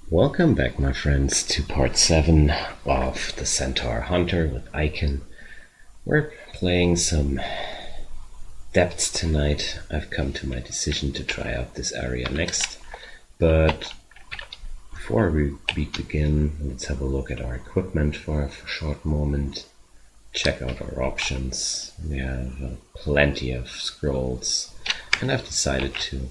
Welcome back, my friends, to part 7 of the Centaur Hunter with Ic0n. We're playing some depths tonight. I've come to my decision to try out this area next, but before we begin, let's have a look at our equipment for a short moment. Check out our options. We have plenty of scrolls, and I've decided to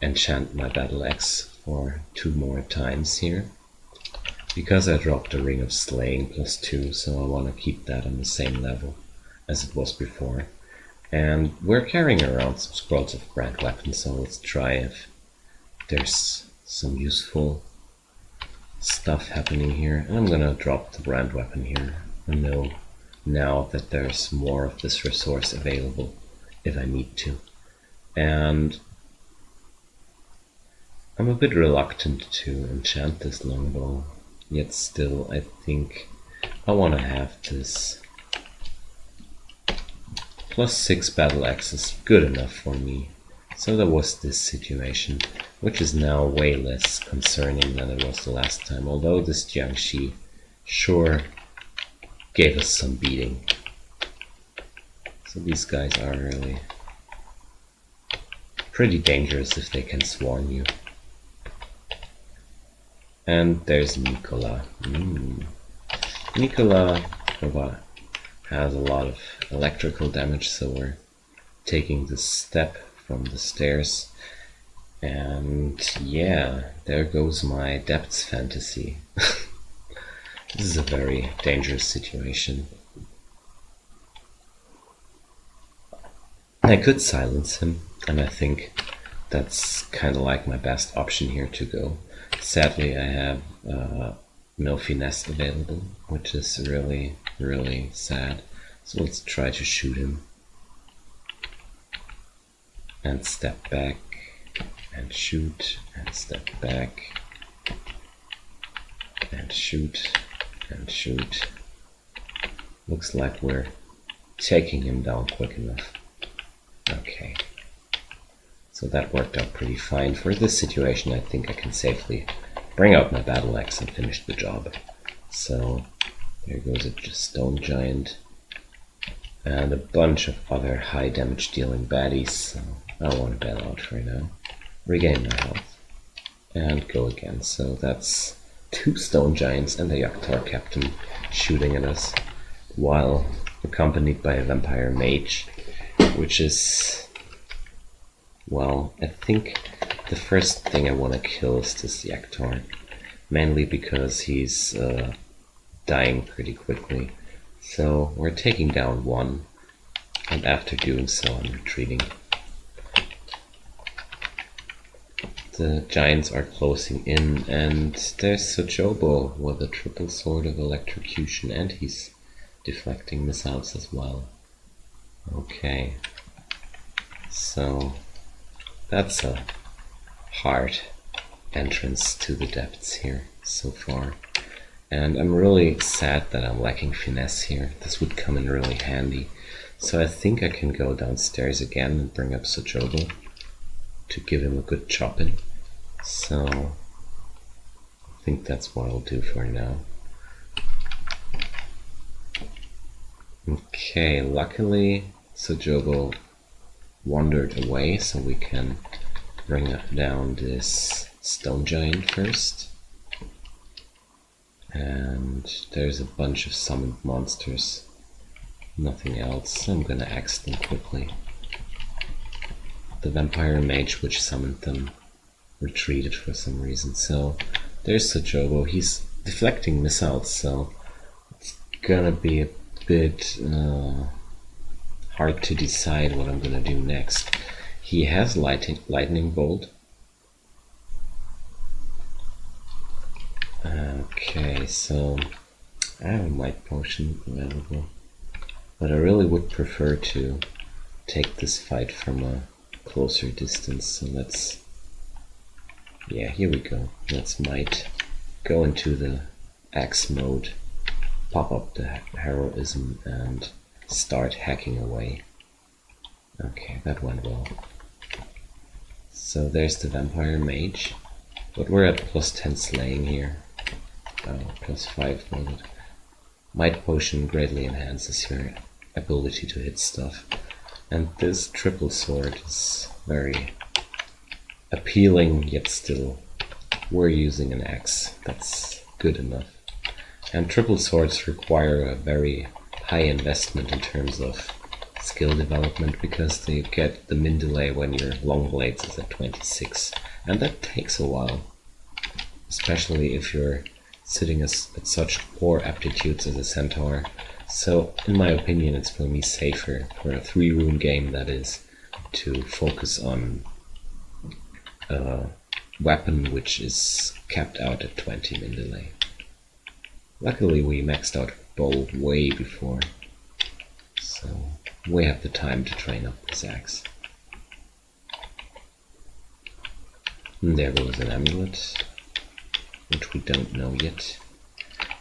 enchant my battle axe for 2 more times here, because I dropped a Ring of Slaying +2, so I want to keep that on the same level as it was before. And we're carrying around some scrolls of Grand Weapon, so let's try if there's some useful stuff happening here. And I'm gonna drop the Grand Weapon here. I know now that there's more of this resource available if I need to. And I'm a bit reluctant to enchant this longbow, yet still I think I want to have this +6 battle axes good enough for me. So there was this situation, which is now way less concerning than it was the last time, although this Jiangxi sure gave us some beating. So these guys are really pretty dangerous if they can swarm you. And there's Nicola. Nicola has a lot of electrical damage, so we're taking the step from the stairs. And yeah, there goes my depths fantasy. This is a very dangerous situation. I could silence him, and I think that's kind of like my best option here to go. Sadly, I have no finesse available, which is really, really sad. So let's try to shoot him. And step back, and shoot, and step back, and shoot, and shoot. Looks like we're taking him down quick enough. Okay. So that worked out pretty fine. For this situation, I think I can safely bring out my battle axe and finish the job. So there goes a stone giant and a bunch of other high damage dealing baddies. So I want to bail out for now, regain my health, and go again. So that's 2 stone giants and a Centaur captain shooting at us, while accompanied by a vampire mage, which is, well, I think the first thing I want to kill is this Ic0n, mainly because he's dying pretty quickly. So we're taking down 1, and after doing so I'm retreating. The giants are closing in, and there's Sojobo with a triple sword of electrocution, and he's deflecting missiles as well. Okay, so that's a hard entrance to the depths here so far. And I'm really sad that I'm lacking finesse here. This would come in really handy. So I think I can go downstairs again and bring up Sojobo to give him a good chopping. So I think that's what I'll do for now. Okay, luckily Sojobo wandered away, so we can bring down this stone giant first. And there's a bunch of summoned monsters, nothing else. I'm gonna axe them quickly. The vampire mage which summoned them retreated for some reason, so there's Sojobo. He's deflecting missiles, so it's gonna be a bit hard to decide what I'm gonna do next. He has lightning bolt. Okay, so I have a might potion available, but I really would prefer to take this fight from a closer distance. So let's, yeah, here we go. Let's might go into the axe mode, pop up the heroism, and start hacking away. Okay, that went well. So there's the vampire mage. But we're at +10 slaying here. +5 wounded. Might Potion greatly enhances your ability to hit stuff. And this triple sword is very appealing, yet still we're using an axe. That's good enough. And triple swords require a very high investment in terms of skill development, because they get the min delay when your long blades is at 26, and that takes a while, especially if you're sitting at such poor aptitudes as a Centaur. So in my opinion, it's for me safer for a 3-rune game, that is, to focus on a weapon which is capped out at 20 min delay. Luckily we maxed out bow way before, so we have the time to train up this axe. And there goes an amulet, which we don't know yet,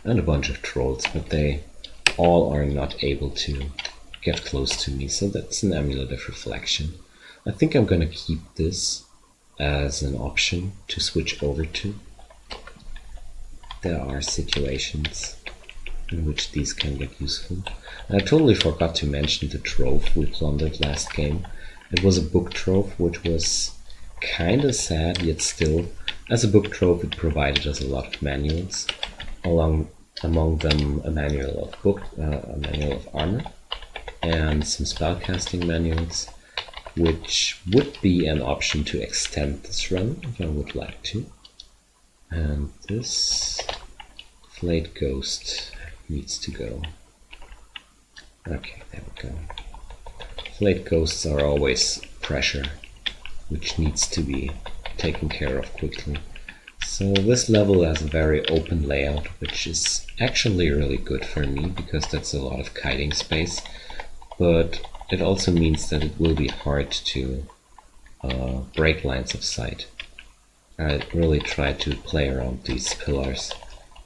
and a bunch of trolls, but they all are not able to get close to me, so that's an amulet of reflection. I think I'm gonna keep this as an option to switch over to. There are situations in which these can get useful. And I totally forgot to mention the trove we plundered last game. It was a book trove, which was kinda sad, yet still, as a book trove it provided us a lot of manuals, among them a manual of armor, and some spellcasting manuals, which would be an option to extend this run if I would like to. And this flayed ghost needs to go. Okay, there we go. Flayed ghosts are always pressure, which needs to be taken care of quickly. So this level has a very open layout, which is actually really good for me, because that's a lot of kiting space, but it also means that it will be hard to break lines of sight. I really try to play around these pillars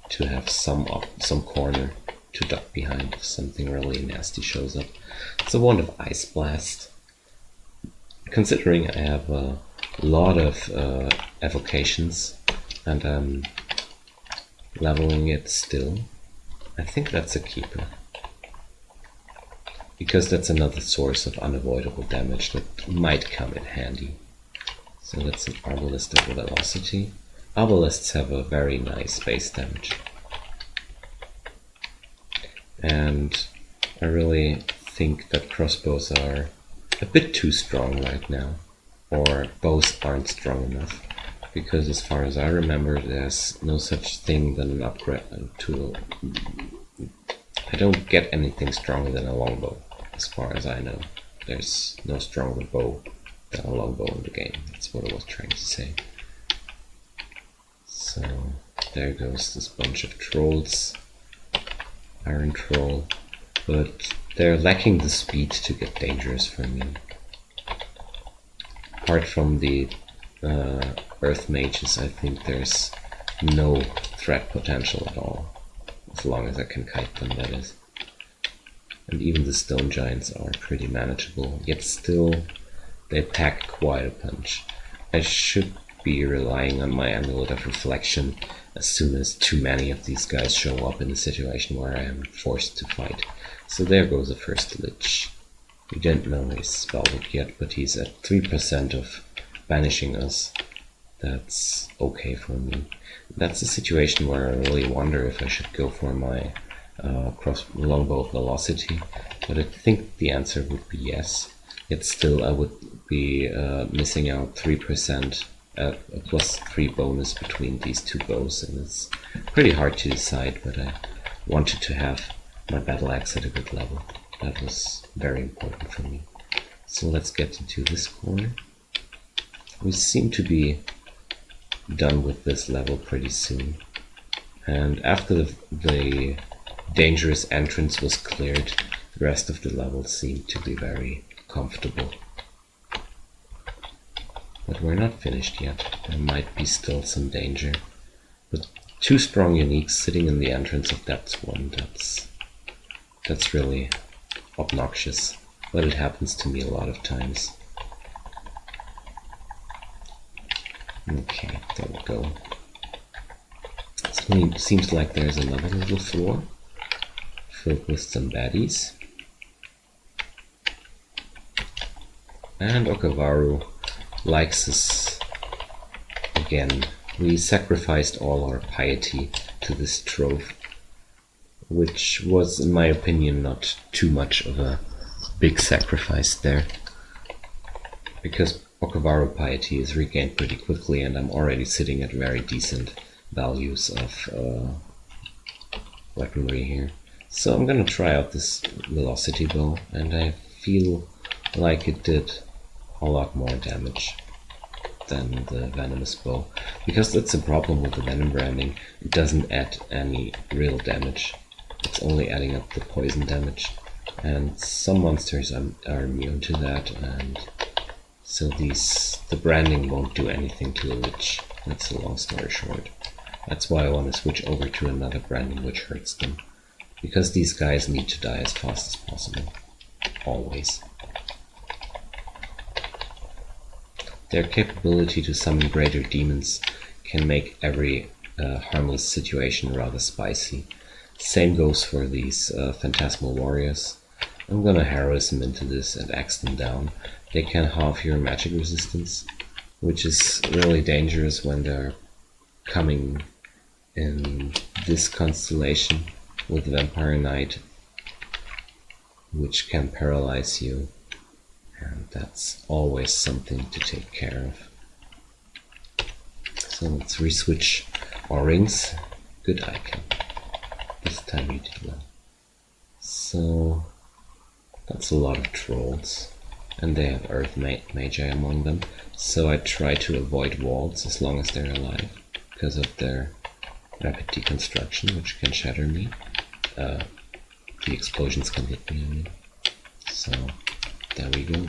to have some corner to duck behind if something really nasty shows up. It's a wand of Ice Blast. Considering I have a lot of evocations and I'm leveling it still, I think that's a keeper, because that's another source of unavoidable damage that might come in handy. So that's an Arbalist of Velocity. Arbalists have a very nice base damage. And I really think that crossbows are a bit too strong right now, or bows aren't strong enough, because as far as I remember there's no such thing than an upgrade to... I don't get anything stronger than a longbow, as far as I know. There's no stronger bow than a longbow in the game. That's what I was trying to say. So there goes this bunch of trolls. Iron troll, but they're lacking the speed to get dangerous for me. Apart from the earth mages, I think there's no threat potential at all, as long as I can kite them, that is. And even the stone giants are pretty manageable, yet still they pack quite a punch. I should be relying on my Amulet of Reflection as soon as too many of these guys show up in a situation where I am forced to fight. So there goes the first Lich. We don't know his spellbook yet, but he's at 3% of banishing us. That's okay for me. That's a situation where I really wonder if I should go for my longbow Velocity, but I think the answer would be yes. Yet still I would be missing out 3%, a +3 bonus between these two bows, and it's pretty hard to decide, but I wanted to have my battle axe at a good level. That was very important for me. So let's get into this corner. We seem to be done with this level pretty soon, and after the dangerous entrance was cleared, the rest of the level seemed to be very comfortable. But we're not finished yet. There might be still some danger. But 2 strong uniques sitting in the entrance of Depths 1, that's really obnoxious. But it happens to me a lot of times. Okay, there we go. So it seems like there's another little floor filled with some baddies. And Okavaru likes us again. We sacrificed all our piety to this trove, which was, in my opinion, not too much of a big sacrifice there, because Okavaru piety is regained pretty quickly, and I'm already sitting at very decent values of weaponry here. So I'm gonna try out this velocity bow, and I feel like it did a lot more damage than the venomous bow, because that's the problem with the venom branding. It doesn't add any real damage, it's only adding up the poison damage, and some monsters are immune to that, and so the branding won't do anything to a lich. That's a long story short. That's why I want to switch over to another branding which hurts them, because these guys need to die as fast as possible, always. Their capability to summon greater demons can make every harmless situation rather spicy. Same goes for these phantasmal warriors. I'm gonna heroism into this and axe them down. They can halve your magic resistance, which is really dangerous when they're coming in this constellation with Vampire Knight, which can paralyze you. And that's always something to take care of. So let's reswitch our rings. Good icon. This time you did well. So that's a lot of trolls. And they have Earth Magi among them. So I try to avoid walls as long as they're alive, because of their rapid deconstruction, which can shatter me. The explosions can hit me, I mean. So there we go.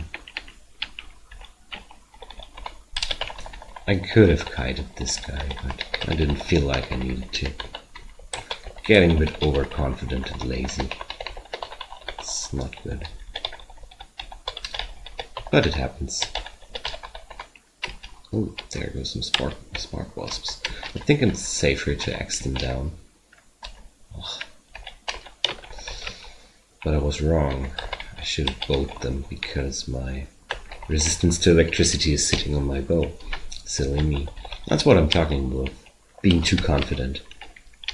I could have kited this guy, but I didn't feel like I needed to. Getting a bit overconfident and lazy. It's not good. But it happens. Oh, there goes some spark wasps. I think it's safer to axe them down. Ugh. But I was wrong. I should have bowed them because my resistance to electricity is sitting on my bow. Silly me. That's what I'm talking about. Being too confident.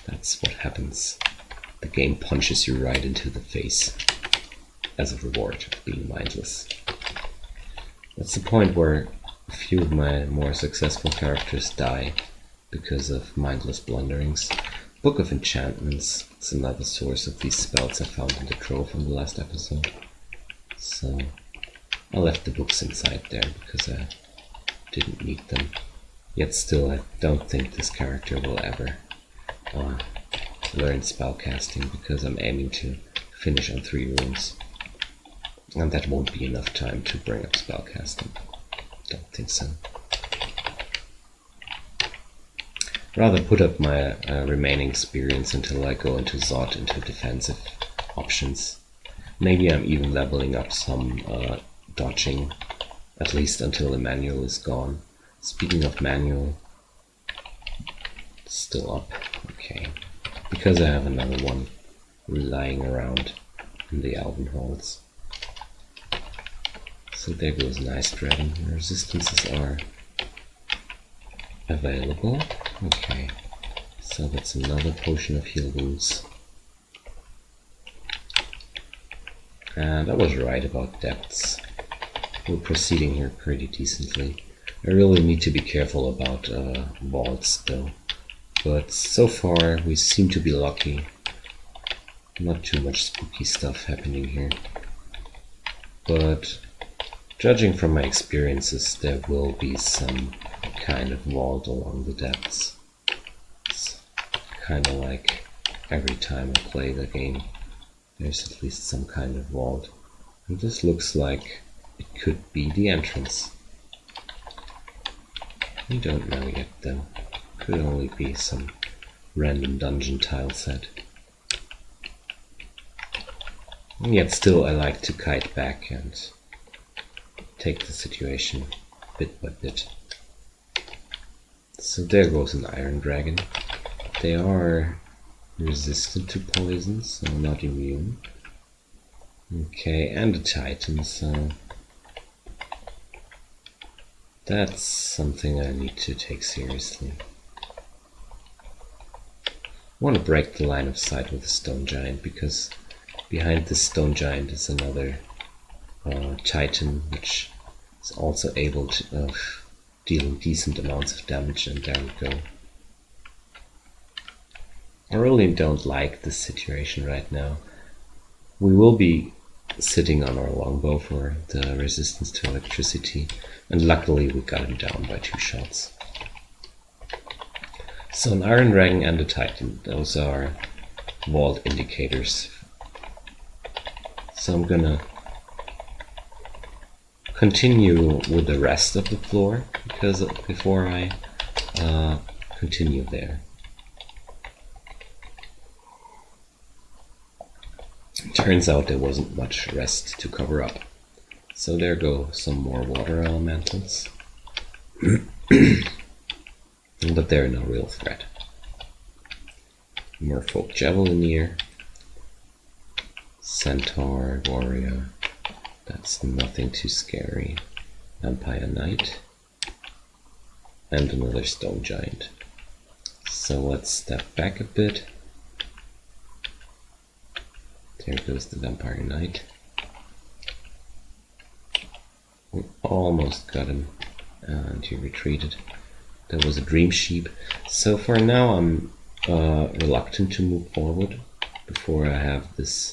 That's what happens. The game punches you right into the face as a reward of being mindless. That's the point where a few of my more successful characters die because of mindless blunderings. Book of Enchantments is another source of these spells I found in the trove from the last episode. So I left the books inside there because I didn't need them. Yet still, I don't think this character will ever learn spellcasting, because I'm aiming to finish on 3 runes. And that won't be enough time to bring up spellcasting. Don't think so. Rather put up my remaining experience until I go into Zod, into defensive options. Maybe I'm even leveling up some dodging, at least until the manual is gone. Speaking of manual, it's still up. Okay. Because I have another one lying around in the Elven halls. So there goes Nice Dragon. Resistances are available. Okay. So that's another potion of heal wounds. And I was right about depths. We're proceeding here pretty decently. I really need to be careful about vaults though. But so far we seem to be lucky. Not too much spooky stuff happening here. But judging from my experiences, there will be some kind of vault along the depths. It's kind of like every time I play the game, there's at least some kind of vault. And this looks like it could be the entrance. We don't know yet though. Could only be some random dungeon tile set. And yet still I like to kite back and take the situation bit by bit. So there goes an Iron Dragon. They are resistant to poison, so not immune. Okay, and a Titan, so that's something I need to take seriously. I want to break the line of sight with the Stone Giant, because behind the Stone Giant is another Titan, which is also able to deal decent amounts of damage, and there we go. I really don't like this situation right now. We will be sitting on our longbow for the resistance to electricity, and luckily we got him down by 2 shots. So an Iron Dragon and a Titan, those are vault indicators. So I'm gonna continue with the rest of the floor because before I continue there. Turns out there wasn't much rest to cover up. So there go some more water elementals. But they're no real threat. Merfolk Javelineer. Centaur Warrior. That's nothing too scary. Vampire Knight. And another Stone Giant. So let's step back a bit. There goes the Vampire Knight. We almost got him, and he retreated. There was a Dream Sheep. So for now I'm reluctant to move forward before I have this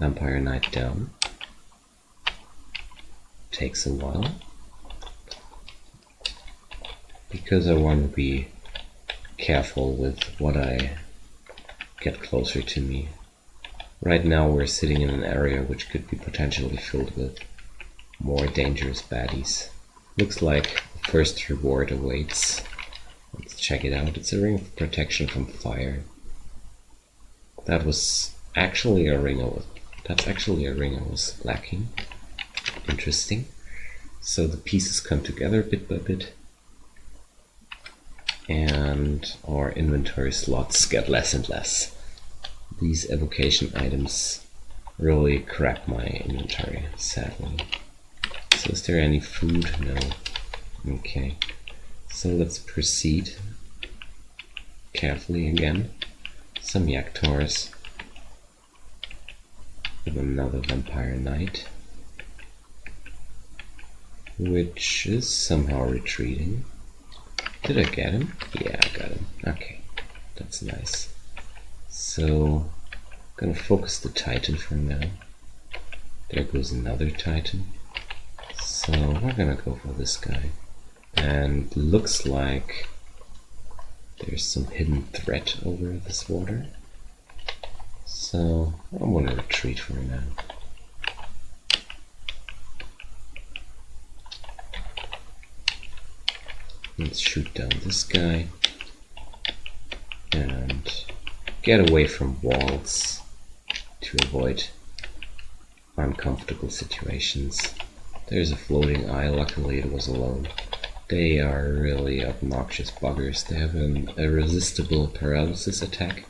Vampire Knight down. Takes a while. Because I want to be careful with what I get closer to me. Right now we're sitting in an area which could be potentially filled with more dangerous baddies. Looks like the first reward awaits. Let's check it out. It's a ring of protection from fire. That was actually a ring that's actually a ring I was lacking. Interesting. So the pieces come together bit by bit. And our inventory slots get less and less. These evocation items really crap my inventory, sadly. So is there any food? No. Okay. So let's proceed carefully again. Some Ic0ns. With another Vampire Knight. Which is somehow retreating. Did I get him? Yeah, I got him. Okay. That's nice. So, I'm gonna focus the Titan for now. There goes another Titan. So, we're gonna go for this guy. And looks like there's some hidden threat over this water. So, I'm gonna retreat for now. Let's shoot down this guy. And get away from walls to avoid uncomfortable situations. There's a floating eye, luckily it was alone. They are really obnoxious buggers. They have an irresistible paralysis attack,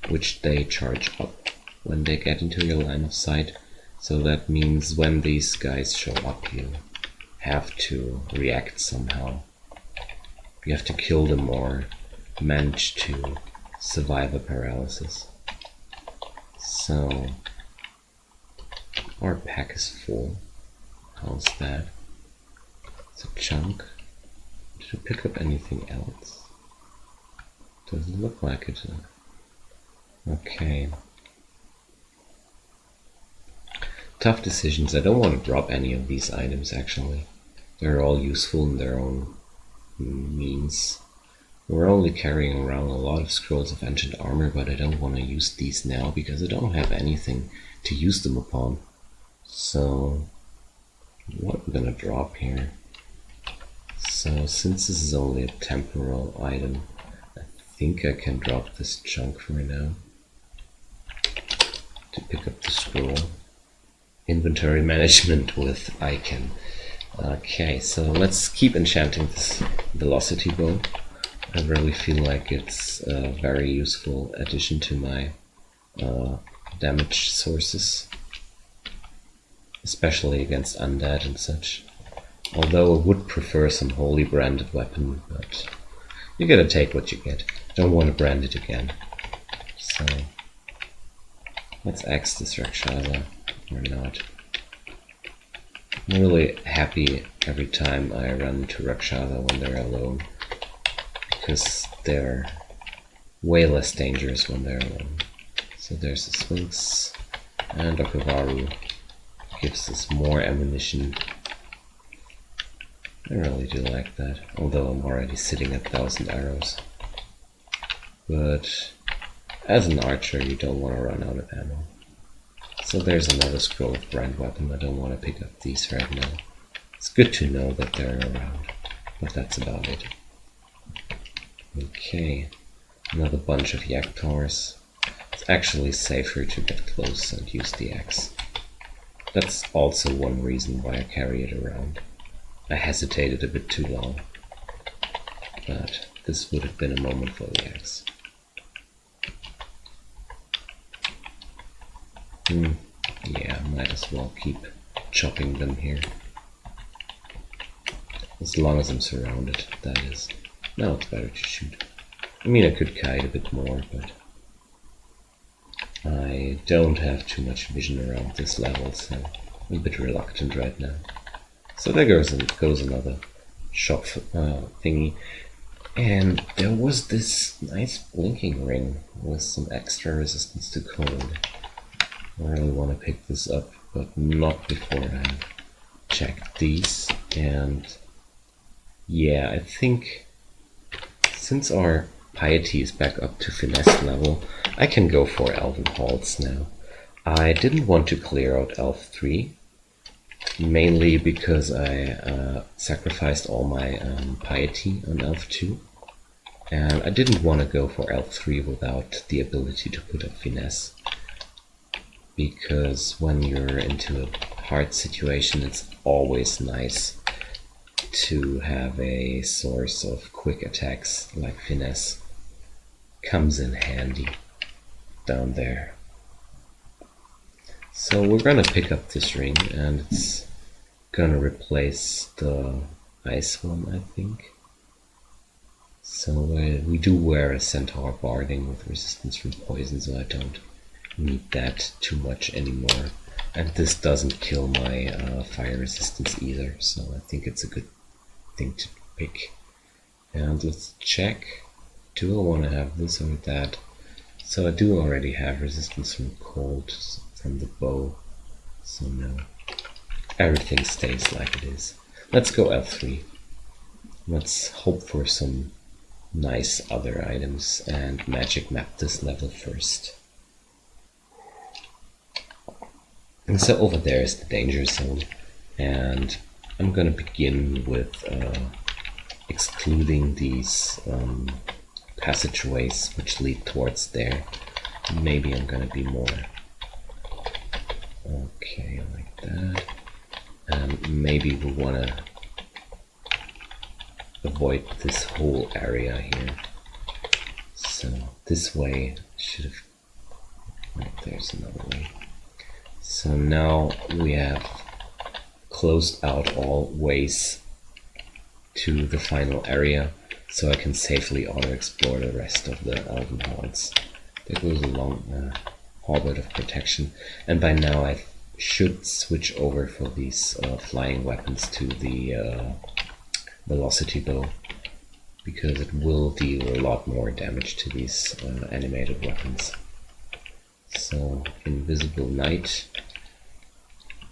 which they charge up when they get into your line of sight. So that means when these guys show up, you have to react somehow. You have to kill them or manage to survive a paralysis. So our pack is full. How's that? It's a chunk. Did you pick up anything else? Doesn't look like it. Okay. Tough decisions. I don't want to drop any of these items actually. They're all useful in their own means. We're only carrying around a lot of scrolls of ancient armor, but I don't want to use these now because I don't have anything to use them upon. So what I'm gonna drop here. So since this is only a temporal item, I think I can drop this chunk for now to pick up the scroll. Inventory management with Ic0n. Okay, so let's keep enchanting this velocity bow. I really feel like it's a very useful addition to my damage sources, especially against undead and such. Although I would prefer some holy branded weapon, but you gotta take what you get. Don't want to brand it again. So let's axe this Rakshasa, or not. I'm really happy every time I run into Rakshasa when they're alone, because they're way less dangerous when they're alone. So there's the Sphinx, and Okuvaru gives us more ammunition. I really do like that, although I'm already sitting at 1000 arrows. But as an archer, you don't want to run out of ammo. So there's another scroll of brand weapon. I don't want to pick up these right now. It's good to know that they're around, but that's about it. Okay, another bunch of Ic0ns. It's actually safer to get close and use the axe. That's also one reason why I carry it around. I hesitated a bit too long, but this would have been a moment for the axe. Yeah, might as well keep chopping them here. As long as I'm surrounded, that is. Now it's better to shoot. I mean, I could kite a bit more, but I don't have too much vision around this level, so I'm a bit reluctant right now. So there goes another shop thingy. And there was this nice blinking ring with some extra resistance to cold. I really want to pick this up, but not before I check these. And yeah, I think since our piety is back up to finesse level, I can go for Elven Halls now. I didn't want to clear out Elf 3, mainly because I sacrificed all my piety on Elf 2. And I didn't want to go for Elf 3 without the ability to put up finesse. Because when you're into a hard situation, it's always nice to have a source of quick attacks like finesse. Comes in handy down there. So we're gonna pick up this ring, and it's gonna replace the Ic0n, I think. So we do wear a Centaur barding with resistance from poison, so I don't need that too much anymore. And this doesn't kill my fire resistance either, so I think it's a good thing to pick. And let's check. Do I want to have this or that? So I do already have resistance from cold from the bow, so no. Everything stays like it is. Let's go L3. Let's hope for some nice other items and magic map this level first. And so over there is the danger zone, and I'm gonna begin with excluding these passageways which lead towards there. Maybe I'm gonna be more okay like that, and maybe we wanna avoid this whole area here. So this way should have. Right, there's another way. So now we have closed out all ways to the final area, so I can safely auto-explore the rest of the Elven Halls. There goes a long orbit of protection, and by now I should switch over for these flying weapons to the velocity bow, because it will deal a lot more damage to these animated weapons. So invisible night,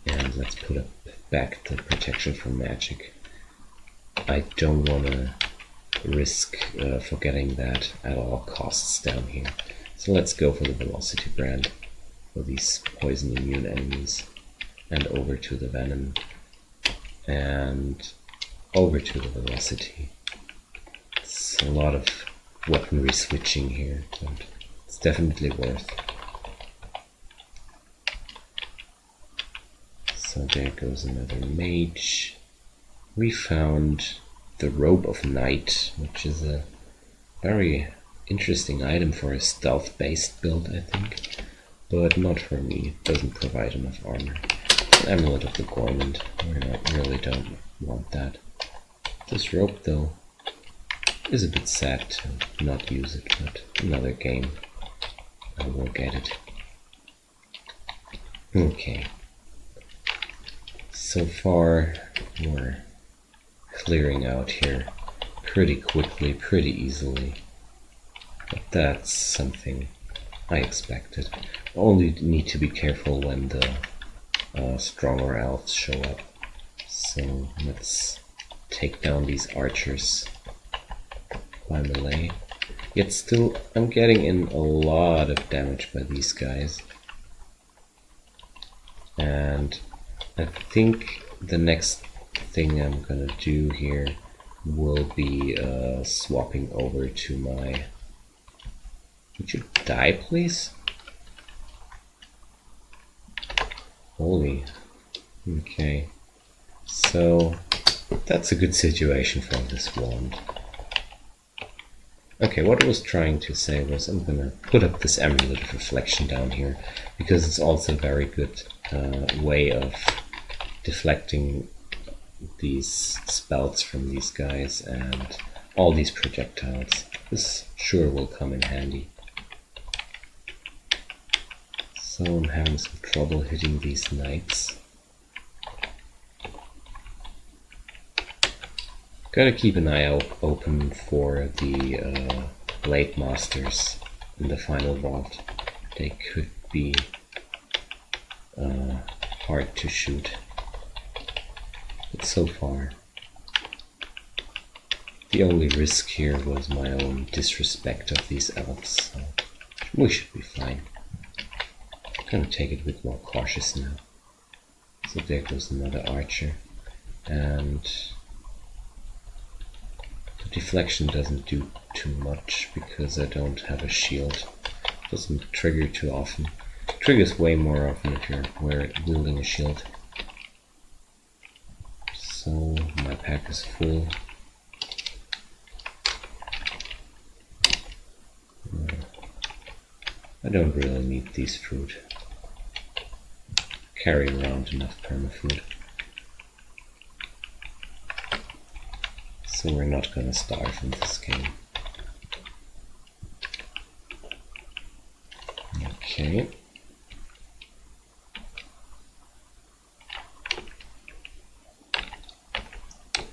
and let's put up back the protection from magic. I don't want to risk forgetting that at all costs down here. So let's go for the velocity brand for these poison immune enemies, and over to the venom, and over to the velocity. It's a lot of weaponry switching here, but it's definitely worth. So there goes another mage. We found the Robe of Night, which is a Very interesting item for a stealth-based build, I think. But not for me, it doesn't provide enough armor. An Amulet of the Gormand, we really don't want that. This rope, though, is a bit sad to not use it, but another game I will get it. Okay. So far, we're clearing out here pretty quickly, pretty easily. But that's something I expected. Only need to be careful when the stronger elves show up. So let's take down these archers by melee. Yet still, I'm getting in a lot of damage by these guys. And I think the next thing I'm gonna do here will be swapping over to my... Would you die, please? Holy. Okay. So that's a good situation for this wand. Okay, what I was trying to say was I'm gonna put up this Amulet of Reflection down here because it's also a very good way of deflecting these spells from these guys and all these projectiles. This sure will come in handy. So I'm having some trouble hitting these knights. Gotta keep an eye out open for the Blade Masters in the final vault. They could be hard to shoot. But so far, the only risk here was my own disrespect of these elves, so we should be fine. I'm gonna take it a bit more cautious now. So there goes another archer, and the deflection doesn't do too much because I don't have a shield. It doesn't trigger too often. It triggers way more often if you're wielding a shield. So my pack is full. I don't really need these fruit. Carry around enough permafood. So we're not gonna starve in this game. Okay.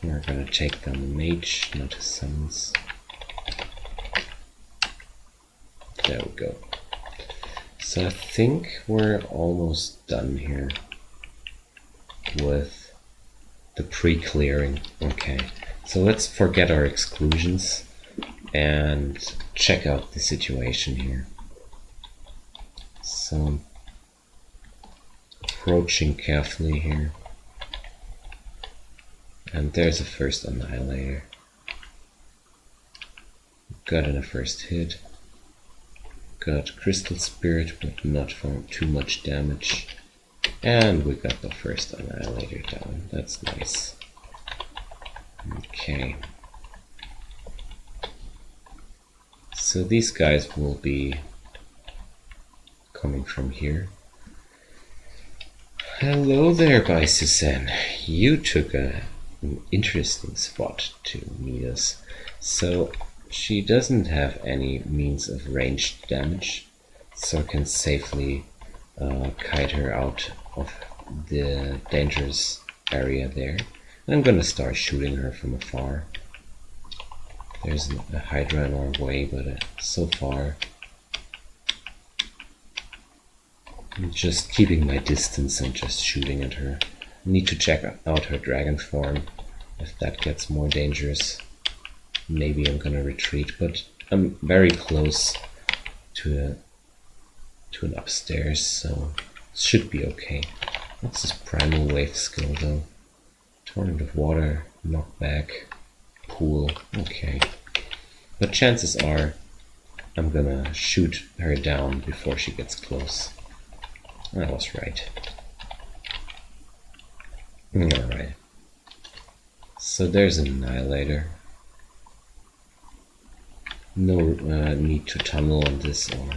We're gonna take down the mage, not his summons. There we go. So I think we're almost done here with the pre-clearing. Okay, so let's forget our exclusions and check out the situation here. So I'm approaching carefully here. And there's a first annihilator. Got in a first hit. Got Crystal Spirit, but not for too much damage. And we got the first annihilator down. That's nice. Okay. So these guys will be coming from here. Hello there, Ic0n. You took an interesting spot to meet us. So she doesn't have any means of ranged damage, so I can safely kite her out of the dangerous area there. And I'm gonna start shooting her from afar. There's a Hydra in our way, but so far I'm just keeping my distance and just shooting at her. I need to check out her dragon form. If that gets more dangerous, maybe I'm gonna retreat, but I'm very close to an upstairs, so it should be okay. What's this primal wave skill though? Torrent of water, knockback, pool, okay. But chances are I'm gonna shoot her down before she gets close. I was right. Alright. So there's an annihilator. No need to tunnel on this or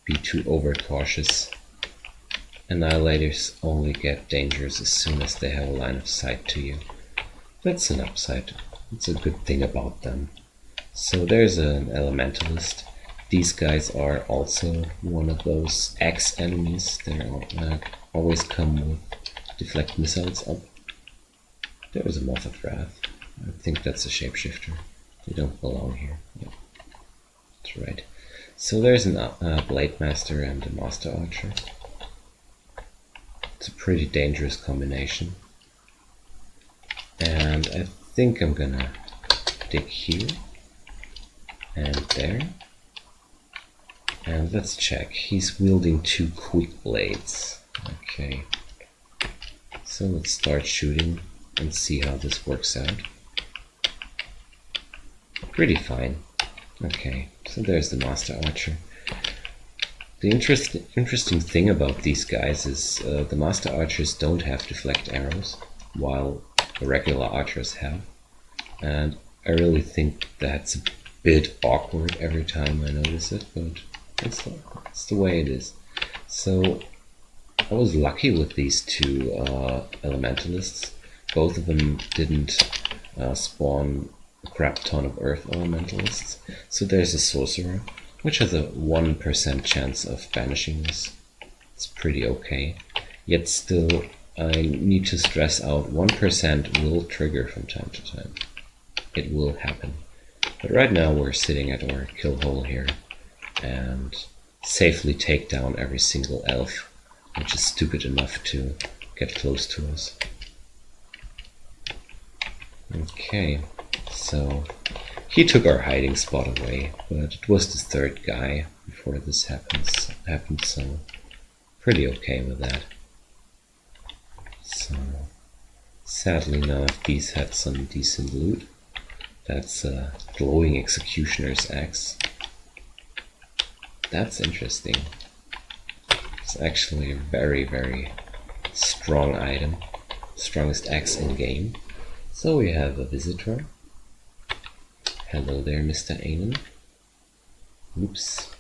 be too overcautious. Annihilators only get dangerous as soon as they have a line of sight to you. That's an upside. It's a good thing about them. So there's an elementalist. These guys are also one of those X enemies. They always come with deflect missiles up. There's a Moth of Wrath. I think that's a shapeshifter. They don't belong here. Yeah, that's right. So there's a Blade Master and a Master Archer. It's a pretty dangerous combination. And I think I'm gonna dig here and there. And let's check. He's wielding 2 quick blades. Okay. So let's start shooting and see how this works out. Pretty fine. Okay, so there's the Master Archer. The interesting thing about these guys is the Master Archers don't have deflect arrows, while the regular archers have. And I really think that's a bit awkward every time I notice it, but it's the way it is. So I was lucky with these 2 elementalists. Both of them didn't spawn a crap ton of earth elementalists. So there's a sorcerer, which has a 1% chance of banishing this. It's pretty okay. Yet still, I need to stress out 1% will trigger from time to time. It will happen. But right now we're sitting at our kill hole here and safely take down every single elf, which is stupid enough to get close to us. Okay, so he took our hiding spot away, but it was the 3rd guy before this happened, so pretty okay with that. So sadly none of these had some decent loot. That's a glowing executioner's axe. That's interesting. It's actually a very, very strong item. Strongest axe in game. So we have a visitor. Hello there, Mr. Ic0n. Oops,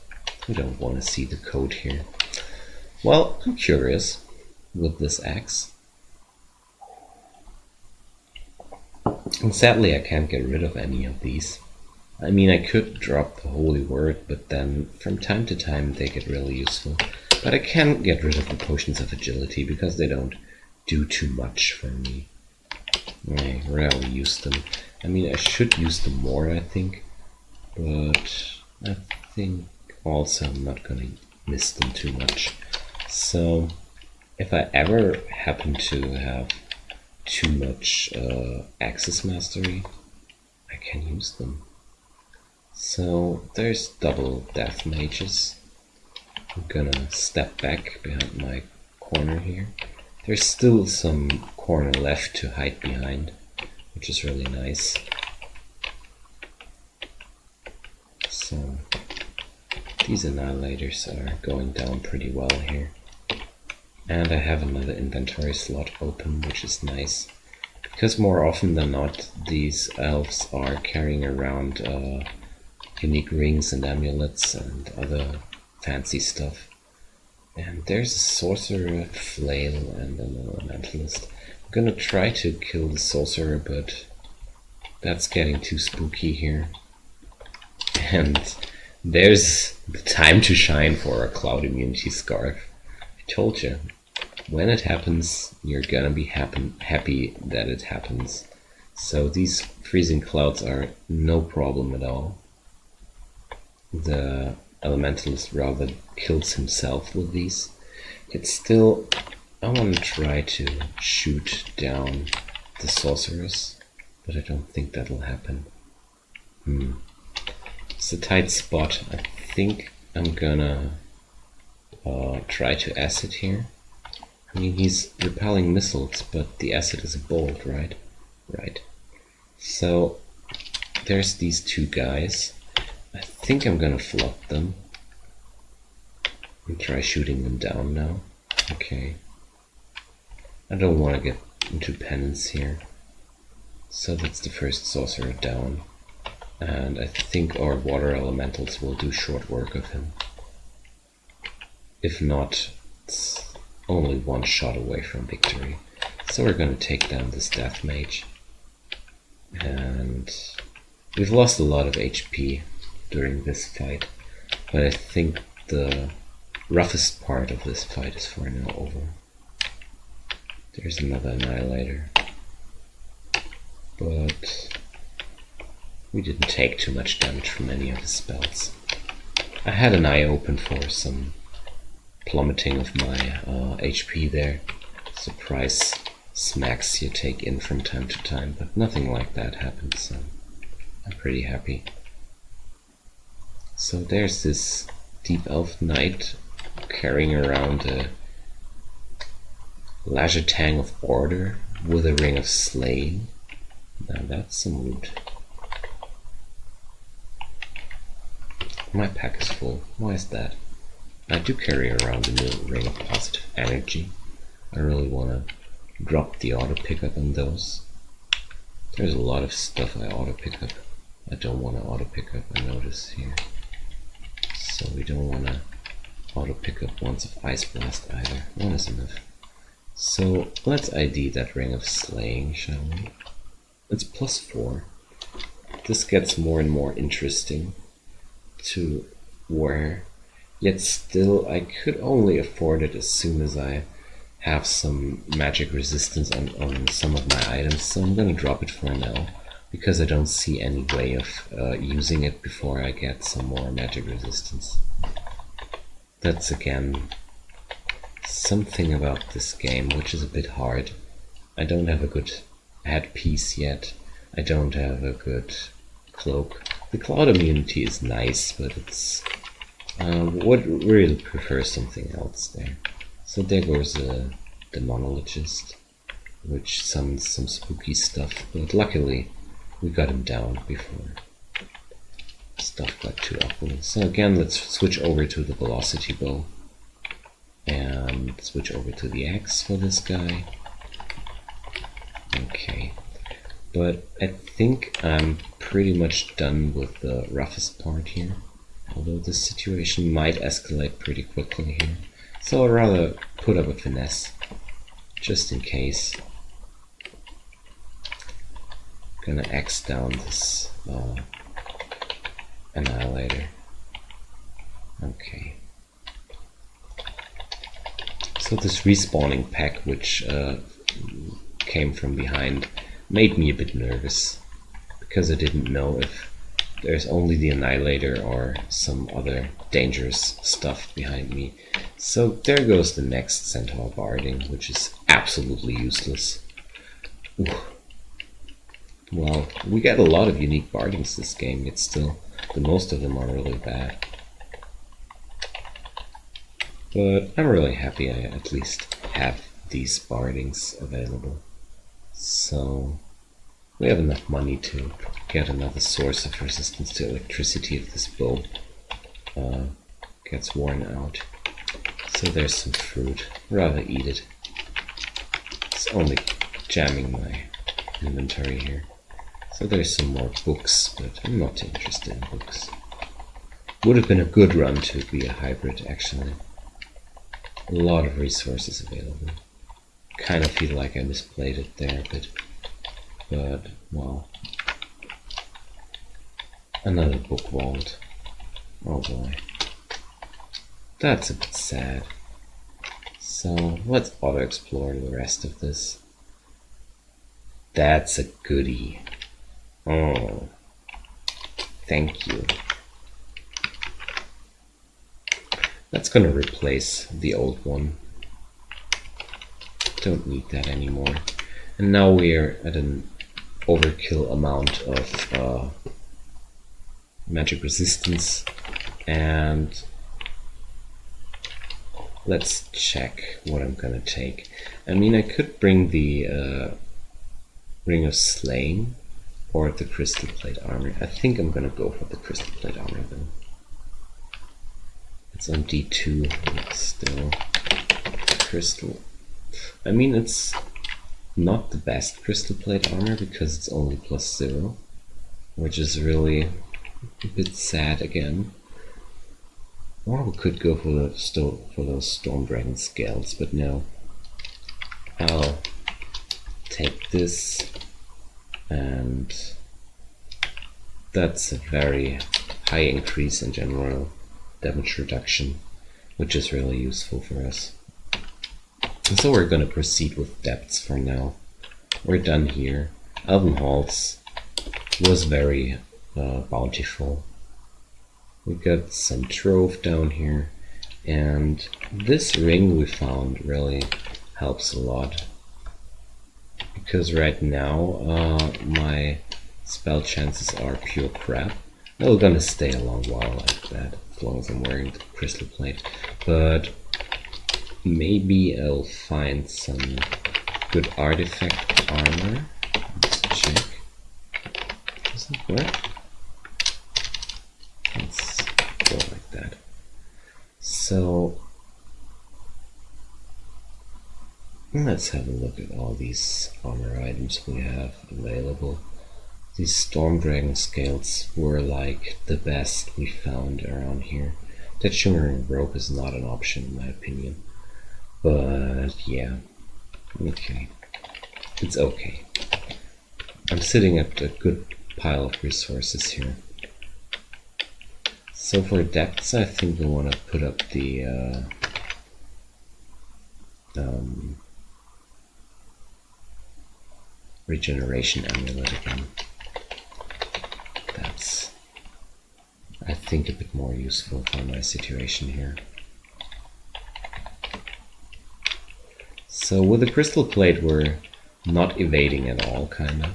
we don't want to see the code here. Well, I'm curious with this axe. And sadly I can't get rid of any of these. I mean, I could drop the holy word, but then from time to time they get really useful. But I can't get rid of the potions of agility because they don't do too much for me. I rarely use them. I mean, I should use them more, I think. But I think also I'm not gonna miss them too much. So if I ever happen to have too much access mastery, I can use them. So there's double death mages. I'm gonna step back behind my corner here. There's still some corner left to hide behind, which is really nice. So these annihilators are going down pretty well here. And I have another inventory slot open, which is nice. Because more often than not, these elves are carrying around unique rings and amulets and other fancy stuff. And there's a sorcerer, flail, and an elementalist. I'm gonna try to kill the sorcerer, but that's getting too spooky here. And there's the time to shine for a cloud immunity scarf. I told you, when it happens, you're gonna be happy that it happens. So these freezing clouds are no problem at all. The elementalist rather kills himself with these. Yet still, I want to try to shoot down the sorceress, but I don't think that'll happen. It's a tight spot. I think I'm gonna try to acid here. I mean, he's repelling missiles, but the acid is a bolt, right? Right. So there's these 2 guys. I think I'm gonna flood them and try shooting them down now. Okay. I don't want to get into penance here. So that's the first sorcerer down. and I think our water elementals will do short work of him. If not, it's only one shot away from victory. So we're gonna take down this death mage. And we've lost a lot of HP during this fight, but I think the roughest part of this fight is for now over. There's another annihilator, but we didn't take too much damage from any of his spells. I had an eye open for some plummeting of my HP there. Surprise smacks you take in from time to time, but nothing like that happened, so I'm pretty happy. So there's this Deep Elf Knight carrying around a Leisure Tang of Order with a Ring of Slaying. Now that's some loot. My pack is full. Why is that? I do carry around a new Ring of Positive Energy. I really want to drop the auto pickup on those. There's a lot of stuff I auto pick up. I don't want to auto pick up, I notice here. So we don't want to auto pick up ones of Ice Blast either. One is enough. So let's ID that Ring of Slaying, shall we? It's +4. This gets more and more interesting to wear, yet still I could only afford it as soon as I have some magic resistance on some of my items, so I'm gonna drop it for now, because I don't see any way of using it before I get some more magic resistance. That's again something about this game which is a bit hard. I don't have a good headpiece yet, I don't have a good cloak. The cloud immunity is nice, but it's would really prefer something else there. So there goes the monologist, which summons some spooky stuff, but luckily we got him down before stuff got too ugly. So again, let's switch over to the velocity bow and switch over to the axe for this guy. Okay, but I think I'm pretty much done with the roughest part here, although this situation might escalate pretty quickly here. So I'd rather put up a finesse, just in case. Gonna axe down this annihilator. Okay. So this respawning pack, which came from behind, made me a bit nervous, because I didn't know if there's only the annihilator or some other dangerous stuff behind me. So there goes the next Centaur barding, which is absolutely useless. Ooh. Well, we get a lot of unique bardings this game, yet still, the most of them are really bad. But I'm really happy I at least have these bardings available. So we have enough money to get another source of resistance to electricity if this bow gets worn out. So there's some fruit. Rather eat it. It's only jamming my inventory here. So there's some more books, but I'm not interested in books. Would have been a good run to be a hybrid, actually. A lot of resources available. Kind of feel like I misplayed it there a bit. But, well. Another book vault. Oh boy. That's a bit sad. So, let's auto-explore the rest of this. That's a goodie. Oh. Thank you. That's gonna replace the old one. Don't need that anymore. And now we're at an overkill amount of magic resistance, and let's check what I'm gonna take. I mean, I could bring the Ring of Slaying or the Crystal Plate Armor. I think I'm gonna go for the Crystal Plate Armor though. It's on D2, but still. Crystal. I mean, it's not the best Crystal Plate Armor because it's only +0, which is really a bit sad again. Or we could go for those Storm Dragon scales, but no. I'll take this, and that's a very high increase in general damage reduction, which is really useful for us. And so we're gonna proceed with depths for now. We're done here. Elven Halls was very bountiful. We got some trove down here, and this ring we found really helps a lot, because right now my spell chances are pure crap. They're gonna stay a long while like that, as long as I'm wearing the crystal plate, but maybe I'll find some good artifact armor. Let's check. Does it work? Let's go like that. So let's have a look at all these armor items we have available. These Storm Dragon scales were like the best we found around here. That shimmering rope is not an option in my opinion. But yeah, okay. It's okay. I'm sitting at a good pile of resources here. So for depths, I think we want to put up the regeneration amulet again. That's, I think, a bit more useful for my situation here. So with the crystal plate we're not evading at all, kinda.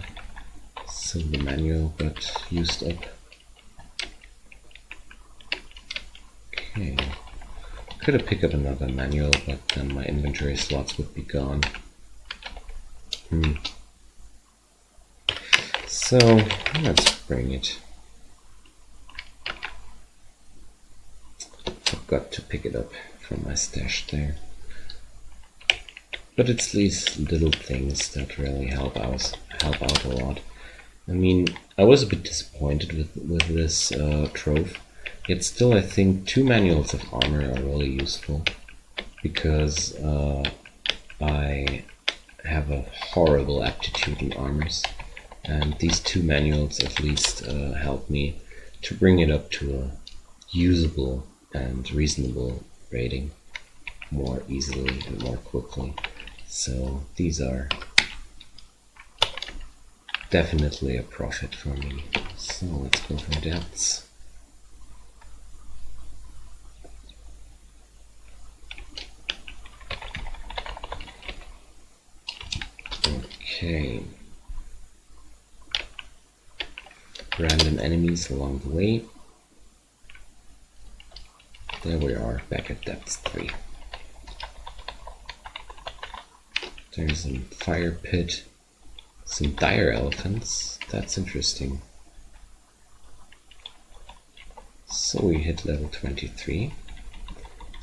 So the manual got used up. Okay. Could have picked up another manual, but then my inventory slots would be gone. So let's bring it. Forgot to pick it up from my stash there. But it's these little things that really help out a lot. I mean, I was a bit disappointed with this trove, yet still I think 2 manuals of armor are really useful, because I have a horrible aptitude in armors, and these 2 manuals at least help me to bring it up to a usable and reasonable rating more easily and more quickly. So these are definitely a profit for me. So let's go for depths. Okay. Random enemies along the way. There we are, back at depths 3. There's a fire pit, some dire elephants. That's interesting. So we hit level 23.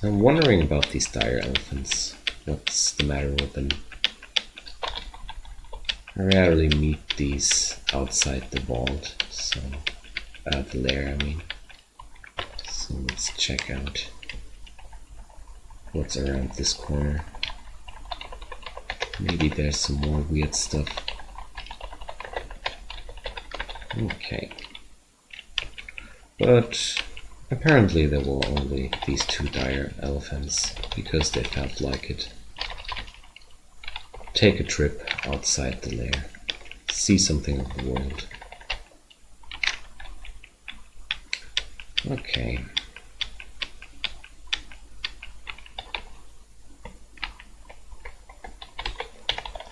I'm wondering about these dire elephants. What's the matter with them? I rarely meet these outside the vault, so the lair, I mean. So let's check out what's around this corner. Maybe there's some more weird stuff. Okay. But apparently there were only these 2 dire elephants, because they felt like it. Take a trip outside the lair. See something of the world. Okay.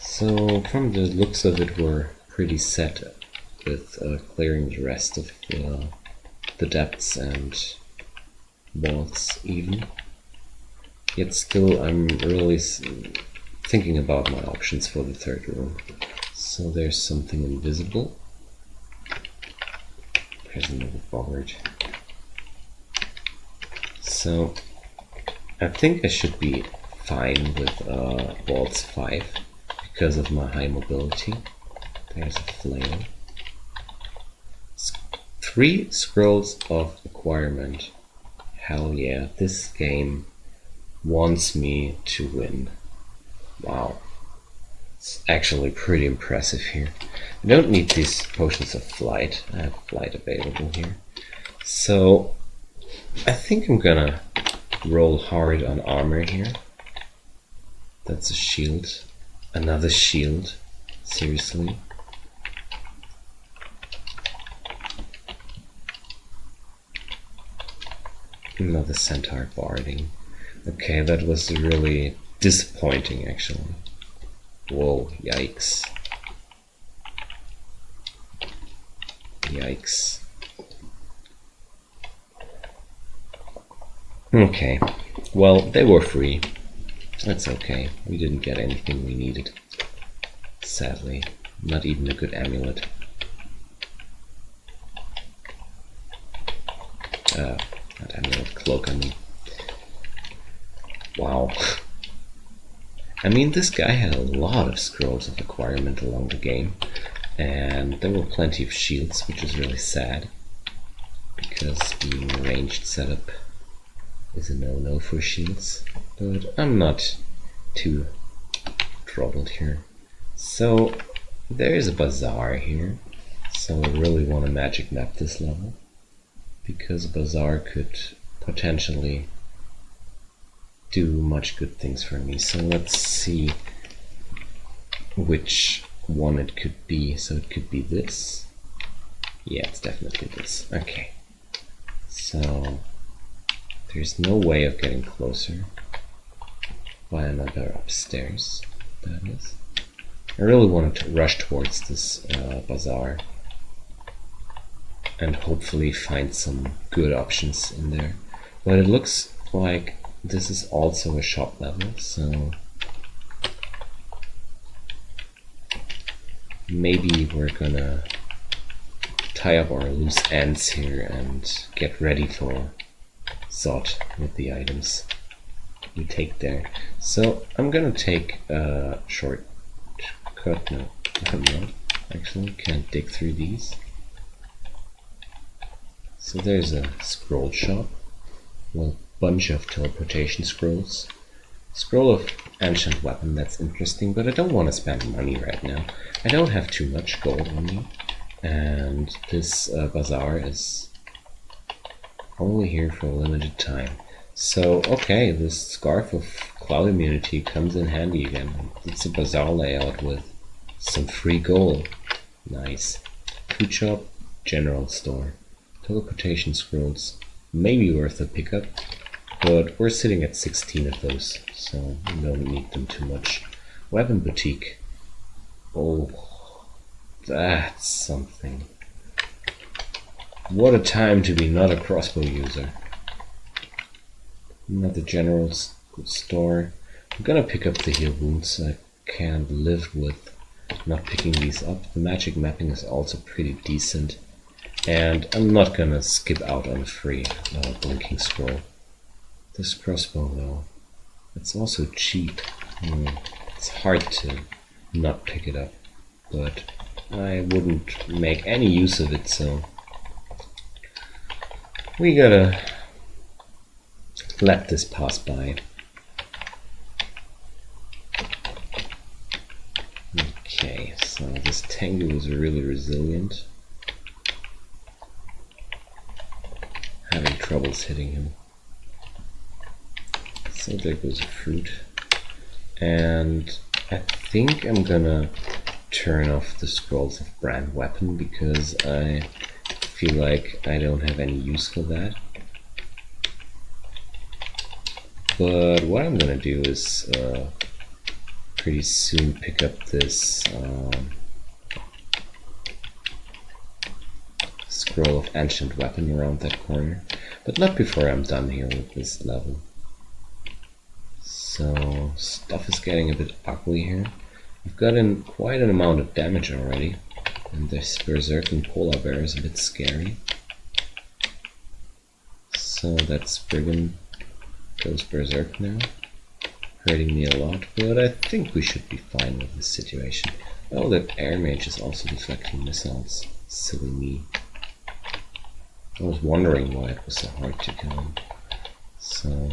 So from the looks of it, we're pretty set with clearing the rest of the depths and vaults even. Yet still I'm really thinking about my options for the 3rd room. So there's something invisible. There's another boggart. So I think I should be fine with vaults 5 because of my high mobility. There's a flail. 3 scrolls of acquirement. Hell yeah, this game wants me to win. Wow. It's actually pretty impressive here. I don't need these potions of flight. I have flight available here. So I think I'm gonna roll hard on armor here. That's a shield. Another shield. Seriously. Another Centaur barding. Okay, that was really disappointing actually. Whoa, yikes. Yikes. Okay, well, they were free. That's okay. We didn't get anything we needed. Sadly, not even a good amulet. Not amulet, cloak, I mean. Wow. I mean, this guy had a lot of scrolls of acquirement along the game, and there were plenty of shields, which is really sad, because being a ranged setup is a no-no for shields, but I'm not too troubled here. So, there is a bazaar here, so I really want to magic map this level, because a bazaar could potentially do much good things for me. So let's see which one it could be. So it could be this. Yeah, it's definitely this. Okay. So there's no way of getting closer by another upstairs, that is. I really wanted to rush towards this bazaar and hopefully find some good options in there. But it looks like this is also a shop level, so maybe we're gonna tie up our loose ends here and get ready for Zod with the items we take there. So I'm gonna take a shortcut. No, I'm not. Actually, can't dig through these. So there's a scroll shop. Well, bunch of teleportation scrolls. Scroll of ancient weapon, that's interesting, but I don't want to spend money right now. I don't have too much gold on me, and this bazaar is only here for a limited time. So, okay, this scarf of cloud immunity comes in handy again. It's a bazaar layout with some free gold. Nice. Food shop, general store. Teleportation scrolls, maybe worth a pickup. But we're sitting at 16 of those, so we don't need them too much. Weapon boutique. Oh, that's something. What a time to be not a crossbow user. Another general store. I'm gonna pick up the heal wounds. I can't live with not picking these up. The magic mapping is also pretty decent. And I'm not gonna skip out on a free blinking scroll. This crossbow though, it's also cheap. It's hard to not pick it up, but I wouldn't make any use of it, so we gotta let this pass by. Okay, so this Tengu is really resilient. Having troubles hitting him. So there goes a fruit, and I think I'm gonna turn off the scrolls of brand weapon because I feel like I don't have any use for that. But what I'm gonna do is pretty soon pick up this scroll of ancient weapon around that corner, but not before I'm done here with this level. So stuff is getting a bit ugly here. We've gotten quite an amount of damage already, and this berserking polar bear is a bit scary. So that Spriggan goes berserk now, hurting me a lot, but I think we should be fine with this situation. Oh, that air mage is also deflecting missiles. Silly me. I was wondering why it was so hard to kill him. So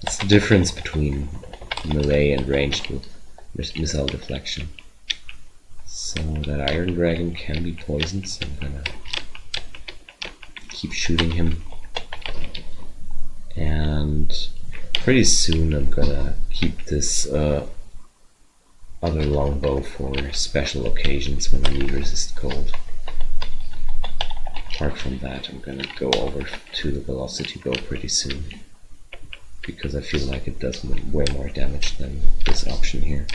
it's the difference between melee and ranged with missile deflection. So that Iron Dragon can be poisoned, so I'm gonna keep shooting him. And pretty soon I'm gonna keep this other longbow for special occasions when I need resist cold. Apart from that, I'm gonna go over to the velocity bow pretty soon, because I feel like it does way more damage than this option here.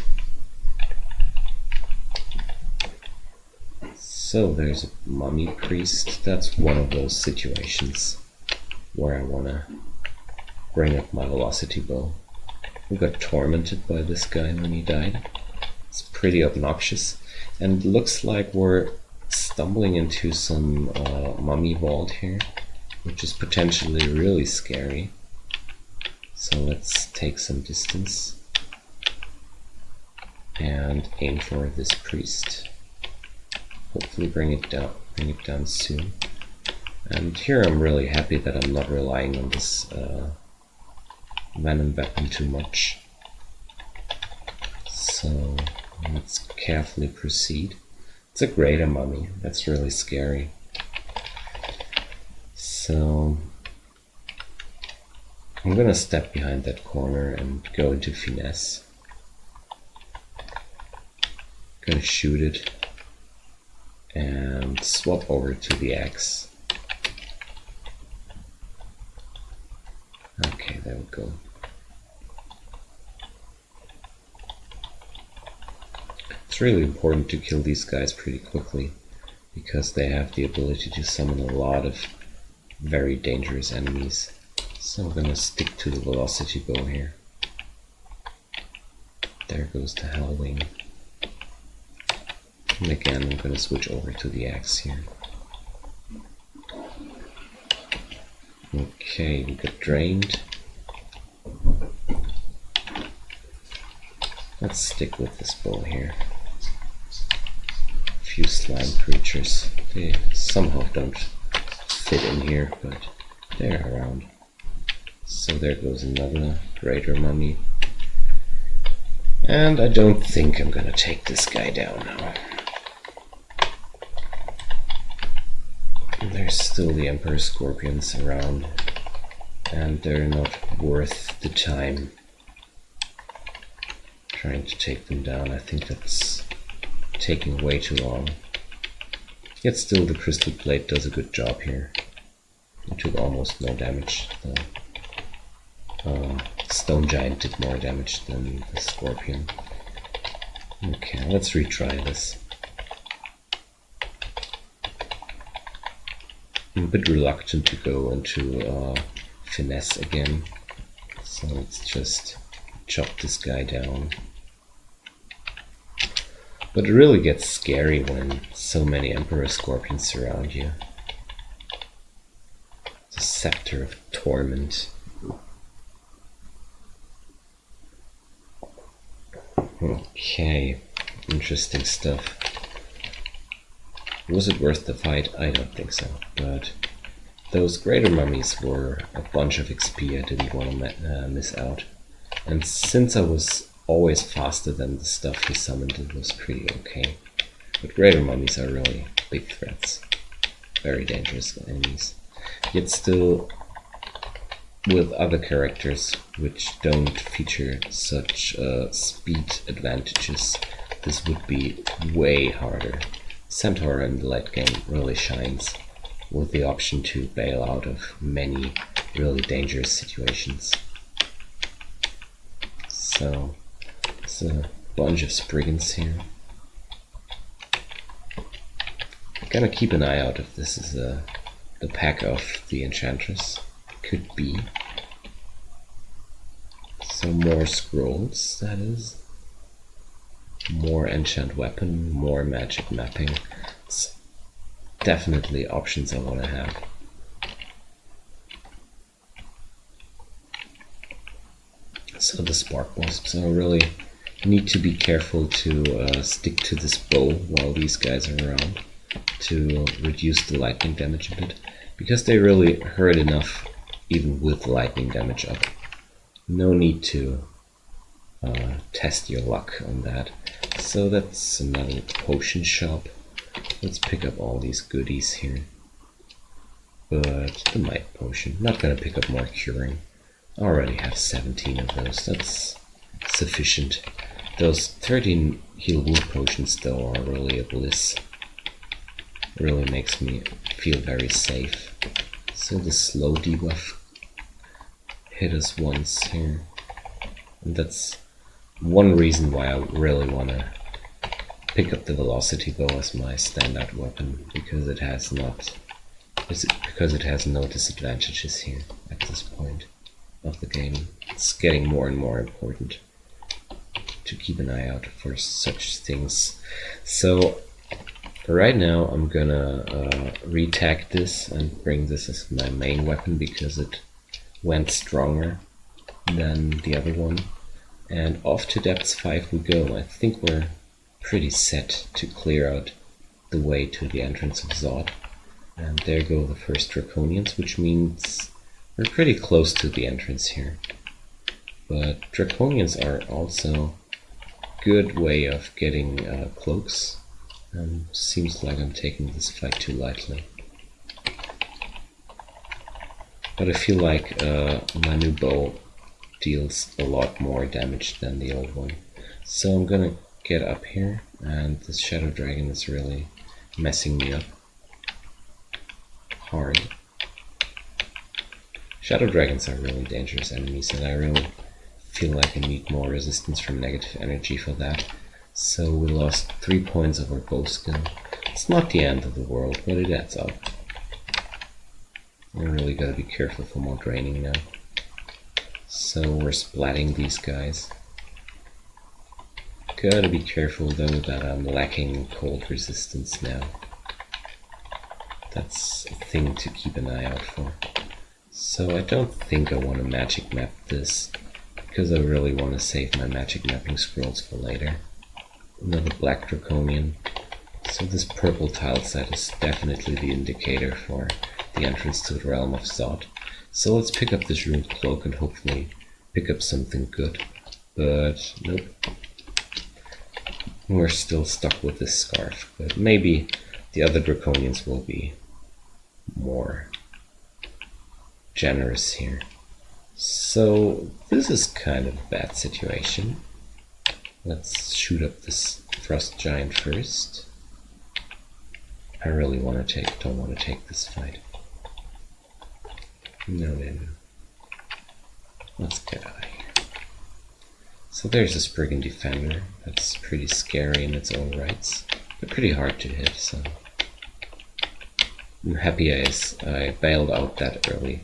So there's a mummy priest. That's one of those situations where I wanna bring up my velocity bow. We got tormented by this guy when he died. It's pretty obnoxious, and looks like we're stumbling into some mummy vault here, which is potentially really scary. So let's take some distance and aim for this priest. Hopefully bring it down soon. And here I'm really happy that I'm not relying on this venom weapon too much. So let's carefully proceed. It's a greater mummy, that's really scary. So I'm gonna step behind that corner and go into finesse. Gonna shoot it and swap over to the axe. Okay, there we go. It's really important to kill these guys pretty quickly, because they have the ability to summon a lot of very dangerous enemies. So I'm gonna stick to the velocity bow here. There goes the Hellwing. And again, I'm gonna switch over to the axe here. Okay, we got drained. Let's stick with this bow here. A few slime creatures. They somehow don't fit in here, but they're around. So there goes another greater mummy. And I don't think I'm gonna take this guy down now. There's still the Emperor Scorpions around, and they're not worth the time trying to take them down. I think that's taking way too long. Yet still the Crystal Blade does a good job here. It took almost no damage. The Stone Giant did more damage than the Scorpion. Okay, let's retry this. I'm a bit reluctant to go into finesse again, so let's just chop this guy down. But it really gets scary when so many Emperor Scorpions surround you. The Scepter of Torment. Okay, interesting stuff. Was it worth the fight? I don't think so, but those greater mummies were a bunch of XP I didn't want to miss out. And since I was always faster than the stuff he summoned, it was pretty okay. But greater mummies are really big threats. Very dangerous enemies. Yet still, with other characters which don't feature such speed advantages, this would be way harder. Centaur in the late game really shines with the option to bail out of many really dangerous situations. So there's a bunch of Spriggans here. I'm gonna keep an eye out if this is the pack of the Enchantress. Could be. Some more scrolls, that is. More enchant weapon, more magic mapping. It's definitely options I want to have. So the spark wasps, I really need to be careful to stick to this bow while these guys are around. to reduce the lightning damage a bit, because they really hurt enough even with lightning damage up. No need to test your luck on that. So that's another potion shop. Let's pick up all these goodies here. But the might potion, not gonna pick up more curing. I already have 17 of those, that's sufficient. Those 13 heal wound potions though are really a bliss. Really makes me feel very safe. So the slow debuff hit us once here. And that's one reason why I really want to pick up the velocity bow as my standout weapon, because it has no disadvantages here at this point of the game. It's getting more and more important to keep an eye out for such things. So right now I'm gonna retag this and bring this as my main weapon because it went stronger than the other one. And off to depths 5 we go. I think we're pretty set to clear out the way to the entrance of Zod. And there go the first Draconians, which means we're pretty close to the entrance here. But Draconians are also a good way of getting cloaks. Seems like I'm taking this fight too lightly. But I feel like my new bow deals a lot more damage than the old one. So I'm gonna get up here, and this Shadow Dragon is really messing me up hard. Shadow Dragons are really dangerous enemies, and I really feel like I need more resistance from negative energy for that. So we lost 3 points of our bow skill. It's not the end of the world, but it adds up. I really gotta be careful for more draining now. So we're splatting these guys. Gotta be careful though that I'm lacking cold resistance now. That's a thing to keep an eye out for. So I don't think I want to magic map this, because I really want to save my magic mapping scrolls for later. Another black draconian. So this purple tile set is definitely the indicator for the entrance to the realm of Zod. So let's pick up this ruined cloak and hopefully pick up something good. But nope. We're still stuck with this scarf. But maybe the other draconians will be more generous here. So this is kind of a bad situation. Let's shoot up this frost giant first. I really don't want to take this fight. No. Let's get out of here. So there's this brigand defender. That's pretty scary in its own rights, but pretty hard to hit, so I'm happy I bailed out that early.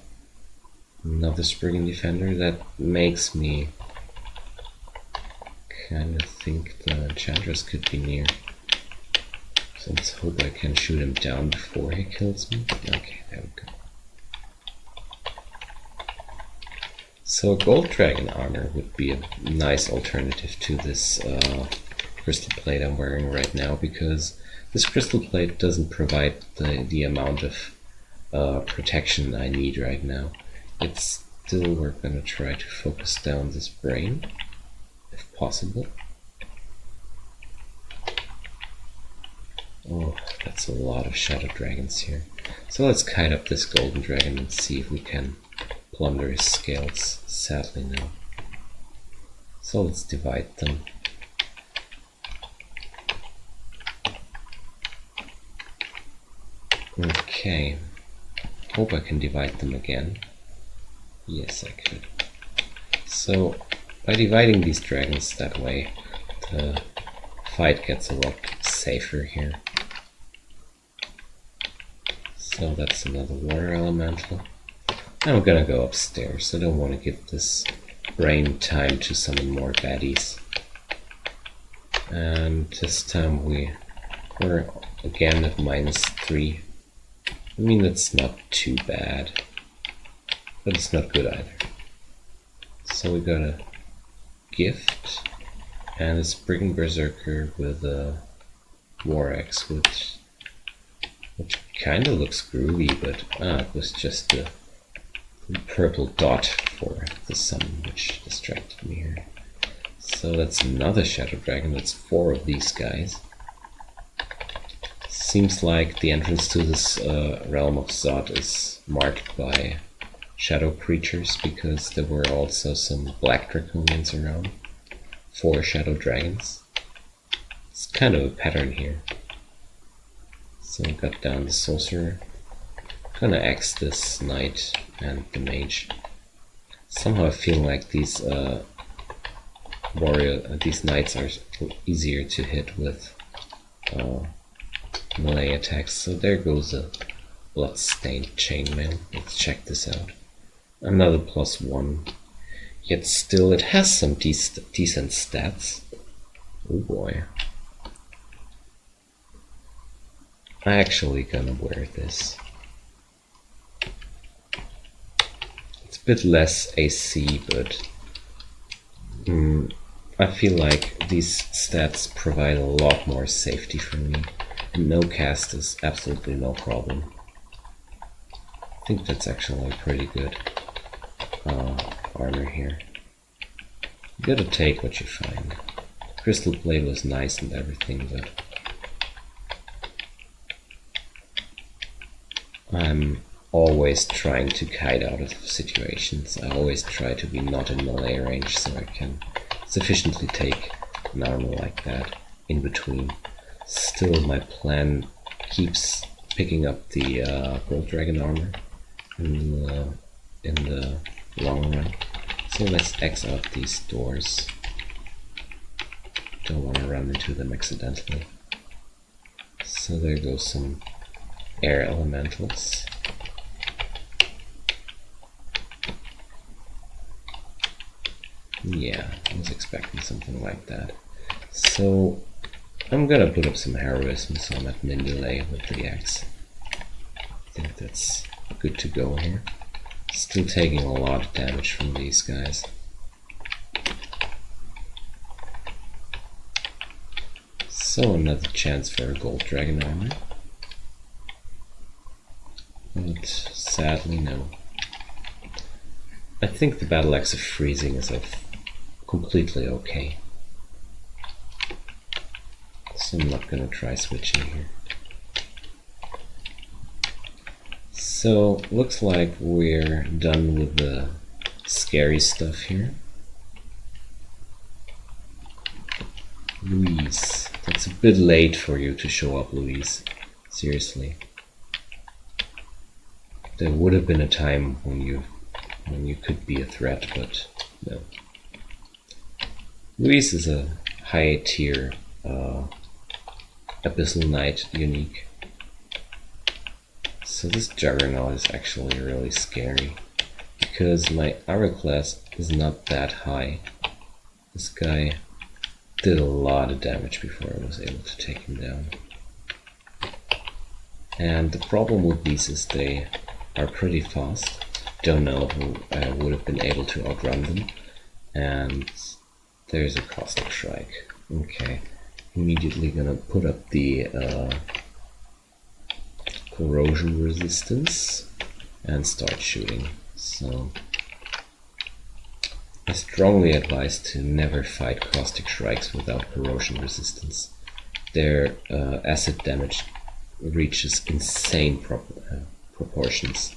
Another brigand defender. That makes me kind of think the enchantress could be near. So let's hope I can shoot him down before he kills me. Okay, there we go. So gold dragon armor would be a nice alternative to this crystal plate I'm wearing right now, because this crystal plate doesn't provide the amount of protection I need right now. It's still, we're gonna try to focus down this brain, if possible. Oh, that's a lot of shadow dragons here. So let's kite up this golden dragon and see if we can plunder his scales. Sadly no. So let's divide them. Okay. Hope I can divide them again. Yes, I could. So by dividing these dragons that way, the fight gets a lot safer here. So that's another water elemental. I'm gonna go upstairs. I don't want to give this brain time to summon more baddies. And this time we're again at -3. I mean, that's not too bad, but it's not good either. So we got a gift and this brigand berserker with a war axe, which which kinda looks groovy, but it was just the purple dot for the sun which distracted me here. So that's another Shadow Dragon, that's 4 of these guys. Seems like the entrance to this realm of Zod is marked by shadow creatures, because there were also some black draconians around. 4 shadow dragons. It's kind of a pattern here. So I got down the sorcerer. Gonna axe this knight and the mage. Somehow I feel like these these knights are easier to hit with melee attacks. So there goes a bloodstained chainmail. Let's check this out. Another +1. Yet still it has some decent stats. Oh boy. I'm actually gonna wear this. It's a bit less AC, but I feel like these stats provide a lot more safety for me. And no cast is absolutely no problem. I think that's actually pretty good armor here. You gotta take what you find. Crystal Blade was nice and everything, but I'm always trying to kite out of situations. I always try to be not in melee range so I can sufficiently take an armor like that in between. Still, my plan keeps picking up the Gold Dragon armor in the long run. So let's X out these doors. Don't want to run into them accidentally. So there goes some air elementals. Yeah, I was expecting something like that. So I'm gonna put up some heroism so I'm at min delay with the axe. I think that's good to go here. Still taking a lot of damage from these guys. So another chance for a Gold Dragon armor. But sadly no. I think the Battle Axe of Freezing is completely okay. So I'm not gonna try switching here. So looks like we're done with the scary stuff here. Louise, that's a bit late for you to show up, Louise. Seriously. There would have been a time when you could be a threat, but no. Louise is a high tier Abyssal Knight unique. So this Juggernaut is actually really scary, because my armor class is not that high. This guy did a lot of damage before I was able to take him down. And the problem with these is they are pretty fast. Don't know who would have been able to outrun them. And there's a Caustic Strike. Okay, immediately gonna put up the corrosion resistance and start shooting. So I strongly advise to never fight Caustic Strikes without corrosion resistance. Their acid damage reaches insane proportions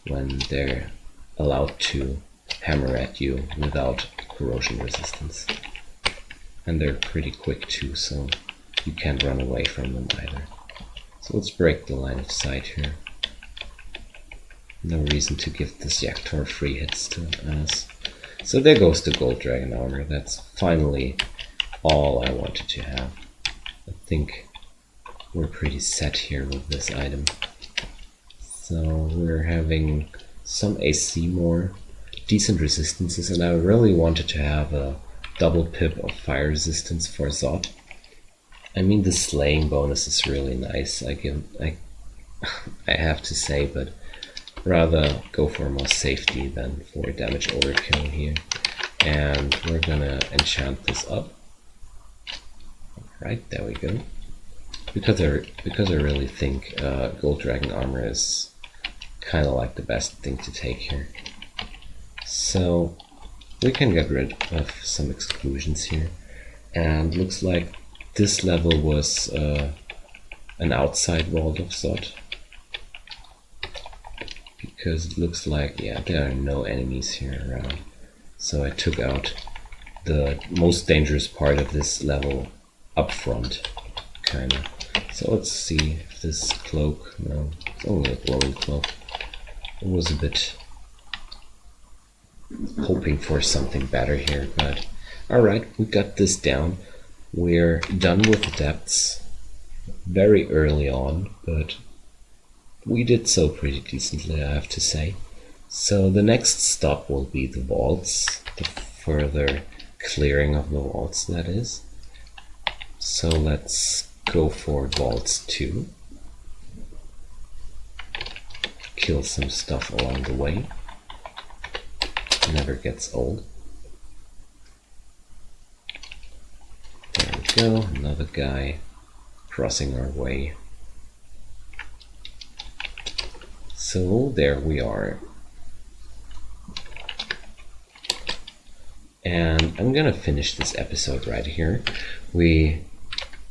when they're allowed to hammer at you without corrosion resistance. And they're pretty quick too, so you can't run away from them either. So let's break the line of sight here. No reason to give this Ic0n free hits to us. So there goes the Gold Dragon armor. That's finally all I wanted to have. I think we're pretty set here with this item. So we're having some AC more, decent resistances, and I really wanted to have a double pip of fire resistance for Zod. I mean, the slaying bonus is really nice, I have to say, but rather go for more safety than for damage overkill here. And we're gonna enchant this up. Alright, there we go. because I really think gold dragon armor is kind of like the best thing to take here. So we can get rid of some exclusions here, and looks like this level was an outside vault of sort, because it looks like, yeah, there are no enemies here around. So I took out the most dangerous part of this level up front, kinda. So let's see if this cloak, no, it's only a glowing cloak. I was a bit hoping for something better here, but alright, we got this down. We're done with the depths very early on, but we did so pretty decently, I have to say. So the next stop will be the vaults, the further clearing of the vaults, that is. So let's go for vaults 2. Kill some stuff along the way. Never gets old. There we go, another guy crossing our way. So there we are. And I'm gonna finish this episode right here. We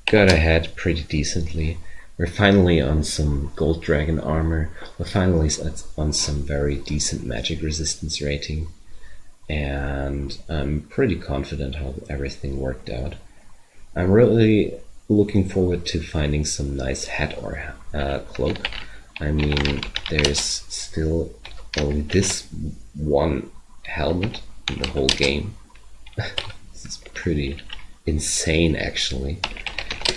got ahead pretty decently. We're finally on some gold dragon armor. We're finally on some very decent magic resistance rating. And I'm pretty confident how everything worked out. I'm really looking forward to finding some nice hat or cloak. I mean, there's still only this one helmet in the whole game. This is pretty insane, actually.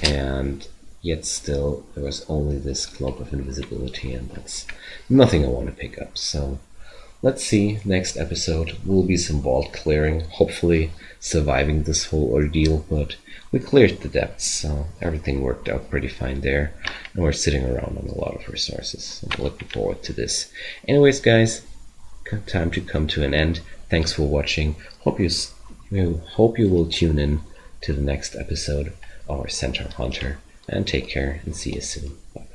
And yet still, there was only this cloak of invisibility, and that's nothing I want to pick up. So let's see, next episode will be some vault clearing, hopefully surviving this whole ordeal, but we cleared the depths, so everything worked out pretty fine there, and we're sitting around on a lot of resources, so I'm looking forward to this. Anyways guys, time to come to an end. Thanks for watching. Hope you will tune in to the next episode of our Centaur Hunter, and take care and see you soon. Bye.